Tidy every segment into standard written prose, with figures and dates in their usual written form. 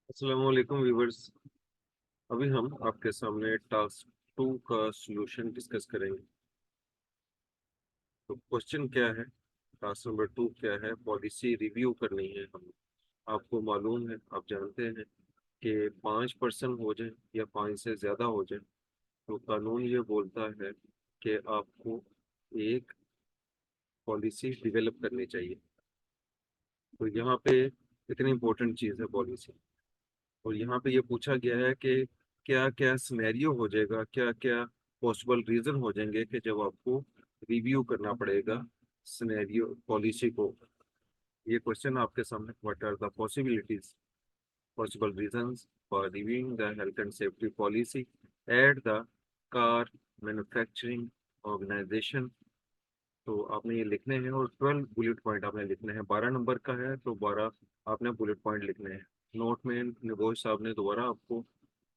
अस्सलाम वालेकुम व्यूवर्स। अभी हम आपके सामने टास्क 2 का सॉल्यूशन डिस्कस करेंगे। तो क्वेश्चन क्या है? टास्क नंबर 2 क्या है? पॉलिसी रिव्यू करनी है हम। आपको मालूम है, आप जानते हैं कि 5% हो जाए या 5 से ज़्यादा हो जाए तो कानून ये बोलता है कि आपको एक पॉलिसी डिवेलप करनी चाहिए। तो यहाँ पे इतनी इंपॉर्टेंट चीज़ है पॉलिसी। और यहाँ पे ये पूछा गया है कि क्या क्या सिनेरियो हो जाएगा, क्या क्या पॉसिबल रीजन हो जाएंगे कि जब आपको रिव्यू करना पड़ेगा सिनेरियो पॉलिसी को। ये क्वेश्चन आपके सामने, what are the possibilities, possible reasons for reviewing the health and safety policy at the car manufacturing organisation. तो आपने ये लिखने हैं और 12 बुलेट पॉइंट आपने लिखने हैं। 12 नंबर का है तो 12 आपने बुलेट पॉइंट लिखने हैं। नोट में निगोश साहब ने दोबारा आपको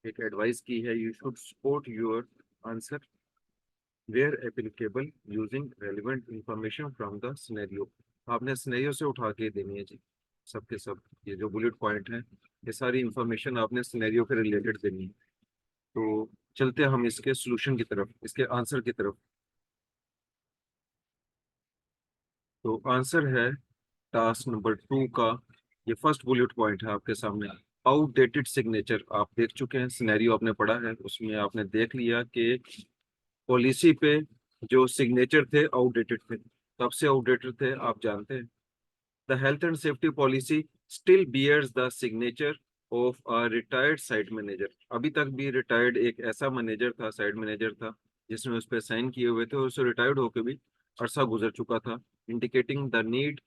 एक एडवाइस की है, you should support your answer where applicable using relevant information from the scenario. आपने सिनेरियो से उठा के देनी है जी, सबके सब। ये जो बुलेट पॉइंट है, ये सारी इंफॉर्मेशन आपने सिनेरियो के रिलेटेड देनी है। तो चलते हैं हम इसके सोल्यूशन की तरफ, इसके आंसर की तरफ। तो आंसर है टास्क नंबर 2 का, ये फर्स्ट बुलेट पॉइंट है आपके सामने। Outdated signature. आप देख चुके हैं, सिनेरियो आपने पढ़ा है, उसमें आपने देख लिया कि पॉलिसी पे जो सिग्नेचर थे आउटडेटेड थे। कब से आउटडेटेड थे आप जानते हैं? The health and safety policy still bears the signature of a retired site manager. अभी तक भी रिटायर्ड एक ऐसा मैनेजर था, साइट मैनेजर था, जिसने उस पर साइन किए हुए थे और उससे रिटायर्ड होकर भी अरसा गुजर चुका था। Indicating the need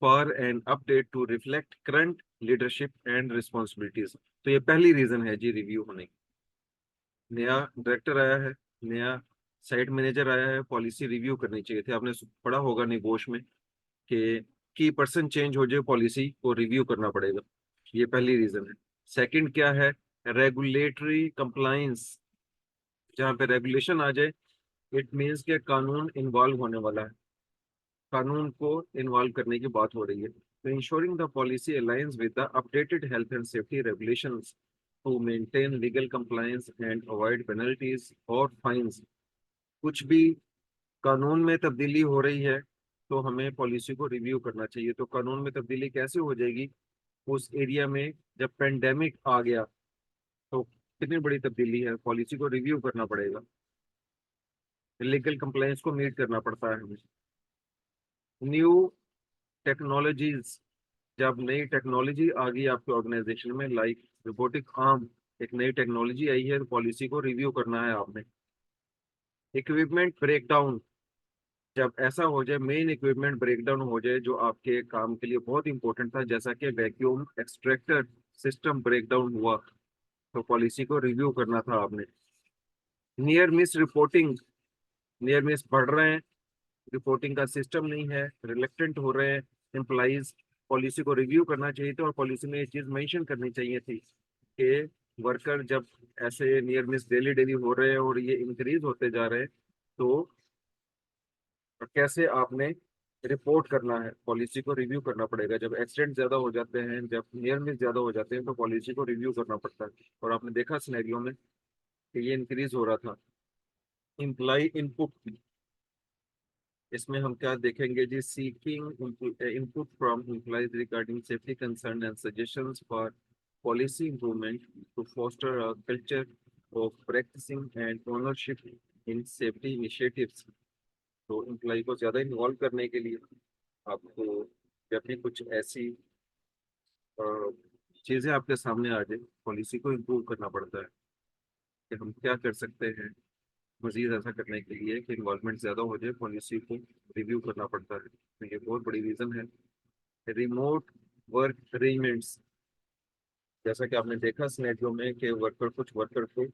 for an update to reflect current leadership and responsibilities. तो ये पहली रीजन है जी रिव्यू होने की। नया डायरेक्टर आया है, नया साइट मैनेजर आया है, पॉलिसी रिव्यू करनी चाहिए थी। आपने पढ़ा होगा निगोश में कि की पर्सन चेंज हो जाए पॉलिसी को रिव्यू करना पड़ेगा। ये पहली रीजन है। सेकंड क्या है? Regulatory compliance. जहाँ पे रेगुलेशन आ जाए, इट मीन्स के कानून इन्वॉल्व होने वाला है, कानून को इन्वॉल्व करने की बात हो रही है। तो ensuring the policy aligns with the updated health and safety regulations to maintain legal compliance and avoid penalties और फाइंस। कुछ भी कानून में तब्दीली हो रही है तो हमें पॉलिसी को रिव्यू करना चाहिए। तो कानून में तब्दीली कैसे हो जाएगी? उस एरिया में जब पेंडेमिक आ गया तो कितनी बड़ी तब्दीली है, पॉलिसी को रिव्यू करना पड़ेगा। लीगल कंप्लायंस को मीट करना पड़ता है हमें। New technologies. जब नई टेक्नोलॉजी आ गई आपके ऑर्गेनाइजेशन में, लाइक रोबोटिक आर्म, एक नई टेक्नोलॉजी आई है, तो पॉलिसी को रिव्यू करना है आपने। Equipment breakdown. जब ऐसा हो जाए, मेन इक्विपमेंट ब्रेकडाउन हो जाए जो आपके काम के लिए बहुत इंपॉर्टेंट था, जैसा कि वैक्यूम एक्सट्रैक्टर सिस्टम ब्रेकडाउन हुआ, तो पॉलिसी को रिव्यू करना था आपने। Near miss reporting. Near miss बढ़ रहे हैं, रिपोर्टिंग का सिस्टम नहीं है, रिलेक्टेंट हो रहे हैं एम्प्लॉइज। पॉलिसी को रिव्यू करना चाहिए था और पॉलिसी में ये चीज मेंशन करनी चाहिए थी कि वर्कर जब ऐसे नियर मिस डेली डेली हो रहे हैं और ये इंक्रीज होते जा रहे हैं तो कैसे आपने रिपोर्ट करना है। पॉलिसी को रिव्यू करना पड़ेगा। जब एक्सीडेंट ज्यादा हो जाते हैं, जब नियर मिस ज्यादा हो जाते हैं तो पॉलिसी को रिव्यू करना पड़ता है। और आपने देखा सिनेरियो में कि ये इंक्रीज हो रहा था। Employee input. इसमें हम क्या देखेंगे जी? Seeking input from employees regarding safety concern and suggestions for policy improvement to foster a culture of practicing and ownership in safety initiatives. तो एम्प्लॉय को ज्यादा इन्वॉल्व करने के लिए आपको जब भी कुछ ऐसी अ, चीजें आपके सामने आ जाए, पॉलिसी को इम्प्रूव करना पड़ता है कि हम क्या कर सकते हैं मजीद ऐसा करने के लिए कि इन्वॉल्वमेंट ज्यादा हो जाए, पॉलिसी को रिव्यू करना पड़ता है। तो ये बहुत बड़ी रीजन है। Remote work arrangements. जैसा कि आपने देखा सिनेरियो में कि वर्कर, कुछ वर्कर को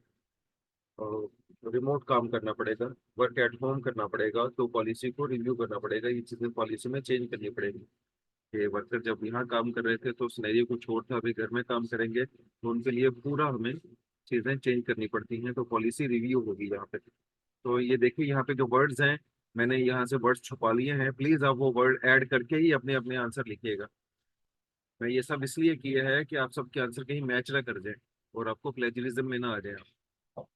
रिमोट काम करना पड़ेगा, वर्क एट होम करना पड़ेगा, तो पॉलिसी को रिव्यू करना पड़ेगा। ये चीजें पॉलिसी में चेंज करनी पड़ेगी कि वर्कर जब यहाँ काम कर रहे थे तो सिनेरियो को छोड़कर अभी घर में काम करेंगे, तो उनके लिए पूरा हमें चीजें चेंज करनी पड़ती हैं। तो पॉलिसी रिव्यू होगी यहाँ पे। तो ये देखिए, यहाँ पे जो वर्ड्स हैं, मैंने यहाँ से वर्ड्स छुपा लिए हैं, प्लीज आप वो वर्ड ऐड करके ही अपने अपने आंसर लिखिएगा। मैं ये सब इसलिए किया है कि आप सबके आंसर कहीं मैच ना कर जाए और आपको प्लेजरिज्म में ना आ जाए। तो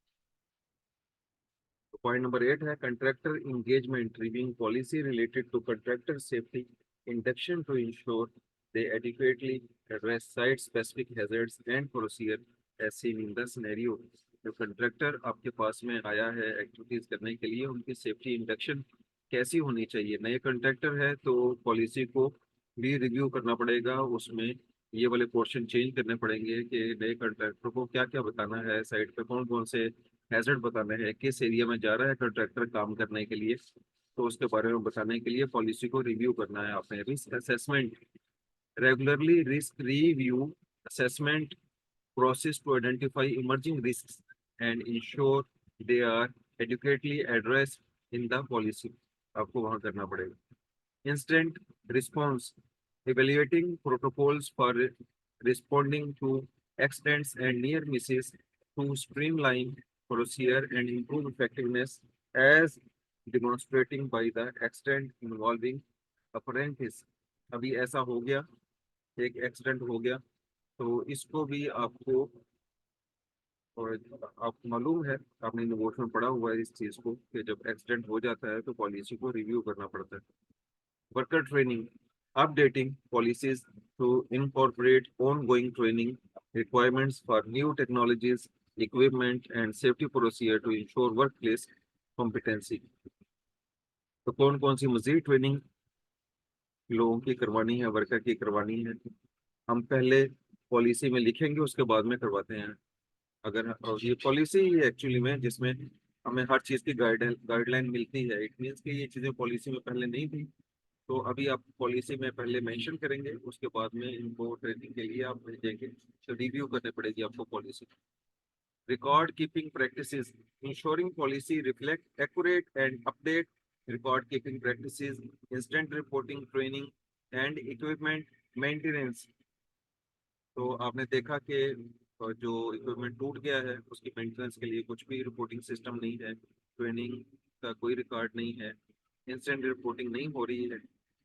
पॉइंट नंबर 8 है contractor engagement reviewing policy related to contractor safety induction to ensure they adequately address site specific hazards and procedure as seen in the scenario. जो कंट्रैक्टर आपके पास में आया है एक्टिविटीज करने के लिए, उनकी सेफ्टी इंडक्शन कैसी होनी चाहिए। नए कंट्रैक्टर है तो पॉलिसी को भी रिव्यू करना पड़ेगा, उसमें ये वाले पोर्शन चेंज करने पड़ेंगे कि नए कंट्रैक्टर को क्या क्या बताना है, साइट पे कौन कौन से हैजर्ड बताने हैं, किस एरिया में जा रहा है कंट्रैक्टर काम करने के लिए, तो उसके बारे में बताने के लिए पॉलिसी को रिव्यू करना है आपने। Risk assessment regularly risk review assessment process to identify emerging risks and ensure they are adequately addressed in the policy। आपको वहां करना पड़ेगा। Instant response evaluating protocols for responding to accidents and near misses to streamline procedure and improve effectiveness as demonstrating by the accident involving apprentice। अभी ऐसा हो गया, एक accident हो गया, तो इसको भी आपको, और आपको मालूम है, आपने नोट्स में पढ़ा हुआ है इस चीज को कि जब एक्सीडेंट हो जाता है तो पॉलिसी को रिव्यू करना पड़ता है। Worker training updating policies to incorporate ongoing training requirements for new technologies equipment and safety procedure to ensure workplace competency। तो कौन कौन सी मजीद ट्रेनिंग लोगों की करवानी है, वर्कर की करवानी है, हम पहले पॉलिसी में लिखेंगे उसके बाद में करवाते हैं। अगर और ये पॉलिसी ही एक्चुअली में जिसमें हमें हर चीज़ की गाइडलाइन मिलती है, इट मीन्स कि ये चीज़ें पॉलिसी में पहले नहीं थी, तो अभी आप पॉलिसी में पहले मेंशन करेंगे, उसके बाद में इनको ट्रेनिंग के लिए आप भेजेंगे, तो रिव्यू करनी पड़ेगी आपको policy. Record keeping practices ensuring policy reflect accurate and update record keeping practices instant reporting training and equipment maintenance. तो आपने देखा कि जो इक्विपमेंट टूट गया है उसकी मेंटेनेंस के लिए कुछ भी रिपोर्टिंग सिस्टम नहीं है, ट्रेनिंग का कोई रिकॉर्ड नहीं है, इंस्टेंट रिपोर्टिंग नहीं हो रही है।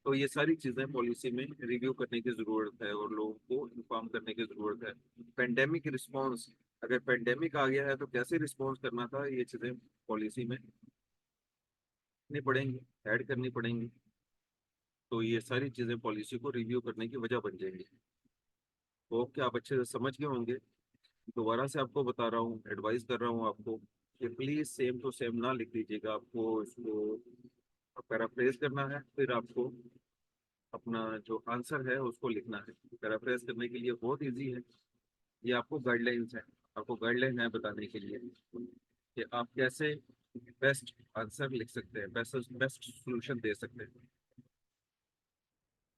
तो ये सारी चीज़ें पॉलिसी में रिव्यू करने की ज़रूरत है और लोगों को इन्फॉर्म करने की ज़रूरत है। पेंडेमिक रिस्पॉन्स, अगर पेंडेमिक आ गया है तो कैसे रिस्पॉन्स करना था, ये चीज़ें पॉलिसी में नहीं पड़ेंगी, ऐड करनी पड़ेंगी। तो ये सारी चीज़ें पॉलिसी को रिव्यू करने की वजह बन जाएंगी। तो क्या आप अच्छे से समझ गए होंगे। दोबारा से आपको बता रहा हूँ, एडवाइस कर रहा हूँ आपको कि प्लीज सेम टू सेम ना लिख दीजिएगा, आपको इसको पैराफ्रेज करना है, फिर आपको अपना जो आंसर है उसको लिखना है। पैराफ्रेज करने के लिए बहुत इजी है, ये आपको गाइडलाइंस है, आपको गाइडलाइन है बताने के लिए कि आप कैसे बेस्ट आंसर लिख सकते हैं, बेस्ट बेस्ट सोल्यूशन दे सकते हैं।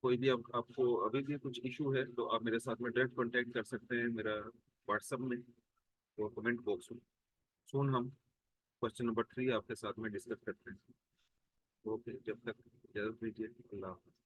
कोई भी आपको अभी भी कुछ इशू है तो आप मेरे साथ में डायरेक्ट कांटेक्ट कर सकते हैं मेरा व्हाट्सएप में और कमेंट बॉक्स में। सुन हम क्वेश्चन नंबर 3 आपके साथ में डिस्कस करते हैं। ओके, जब तक इजाजत दीजिए, अल्लाह हाफ़िज़।